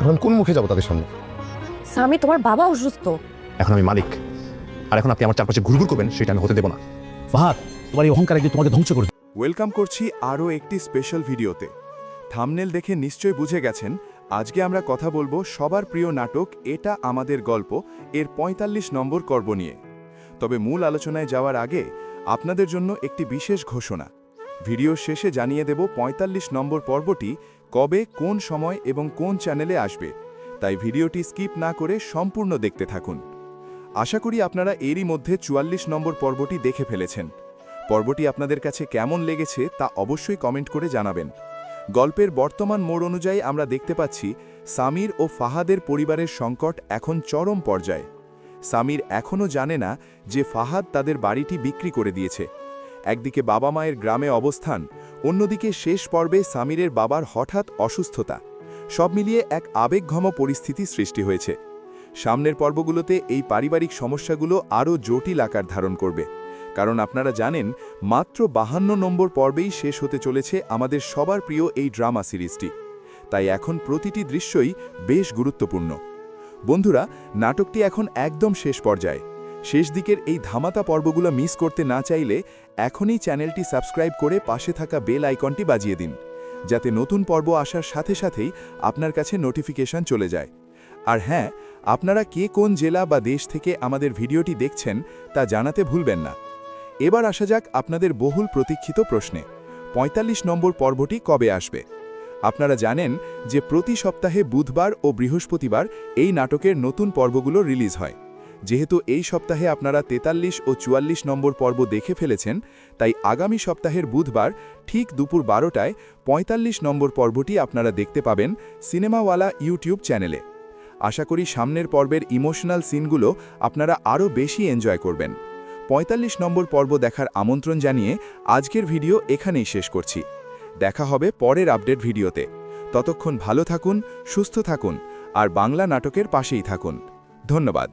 এখন আমি কোন মুখে যাবো তাদের সামনে? স্বামী, তোমার বাবা অসুস্থ। এখন আমি মালিক, আর এখন আপনি আমার চারপাশে ঘুরঘুর করবেন সেটা আমি হতে দেবো না। ফাহাদ, তোমার এই অহংকার একদিন তোমাকে ধ্বংস করে দেবে। ওয়েলকাম করছি আরও একটি স্পেশাল ভিডিওতে। থাম্বনেল দেখে নিশ্চয়ই বুঝে গেছেন আজকে আমরা কথা বলবো সবার প্রিয় নাটক এটা আমাদের গল্প এর ৪৫ নম্বর পর্ব নিয়ে। তবে মূল আলোচনায় যাওয়ার আগে আপনাদের জন্য একটি বিশেষ ঘোষণা। ভিডিওর শেষে জানিয়ে দেব ৪৫ নম্বর পর্বটি কবে, কোন সময় এবং কোন চ্যানেলে আসবে, তাই ভিডিওটি স্কিপ না করে সম্পূর্ণ দেখতে থাকুন। আশা করি আপনারা এরই মধ্যে ৪৪ নম্বর পর্বটি দেখে ফেলেছেন। পর্বটি আপনাদের কাছে কেমন লেগেছে তা অবশ্যই কমেন্ট করে জানাবেন। গল্পের বর্তমান মোড় অনুযায়ী আমরা দেখতে পাচ্ছি সামির ও ফাহাদের পরিবারের সংকট এখন চরম পর্যায়ে। সামির এখনও জানে না যে ফাহাদ তাদের বাড়িটি বিক্রি করে দিয়েছে। একদিকে বাবা মায়ের গ্রামে অবস্থান, অন্যদিকে শেষ পর্বে সামিরের বাবার হঠাৎ অসুস্থতা, সব মিলিয়ে এক আবেগঘন পরিস্থিতি সৃষ্টি হয়েছে। সামনের পর্বগুলোতে এই পারিবারিক সমস্যাগুলো আরও জটিল আকার ধারণ করবে, কারণ আপনারা জানেন মাত্র ৫২ নম্বর পর্বেই শেষ হতে চলেছে আমাদের সবার প্রিয় এই ড্রামা সিরিজটি। তাই এখন প্রতিটি দৃশ্যই বেশ গুরুত্বপূর্ণ। বন্ধুরা, নাটকটি এখন একদম শেষ পর্যায়ে। শেষ দিকের এই ধামাতা পর্বগুলো মিস করতে না চাইলে এখনই চ্যানেলটি সাবস্ক্রাইব করে পাশে থাকা বেল আইকনটি বাজিয়ে দিন, যাতে নতুন পর্ব আসার সাথে সাথেই আপনার কাছে নোটিফিকেশন চলে যায়। আর হ্যাঁ, আপনারা কে কোন জেলা বা দেশ থেকে আমাদের ভিডিওটি দেখছেন তা জানাতে ভুলবেন না। এবার আসা যাক আপনাদের বহুল প্রতীক্ষিত প্রশ্নে, ৪৫ নম্বর পর্বটি কবে আসবে? আপনারা জানেন যে প্রতি সপ্তাহে বুধবার ও বৃহস্পতিবার এই নাটকের নতুন পর্বগুলো রিলিজ হয়। যেহেতু এই সপ্তাহে আপনারা ৪৩ ও ৪৪ নম্বর পর্ব দেখে ফেলেছেন, তাই আগামী সপ্তাহের বুধবার ঠিক দুপুর ১২টায় ৪৫ নম্বর পর্বটি আপনারা দেখতে পাবেন সিনেমাওয়ালা ইউটিউব চ্যানেলে। আশা করি সামনের পর্বের ইমোশনাল সিনগুলো আপনারা আরও বেশি এনজয় করবেন। ৪৫ নম্বর পর্ব দেখার আমন্ত্রণ জানিয়ে আজকের ভিডিও এখানেই শেষ করছি। দেখা হবে পরের আপডেট ভিডিওতে। ততক্ষণ ভালো থাকুন, সুস্থ থাকুন আর বাংলা নাটকের পাশেই থাকুন। ধন্যবাদ।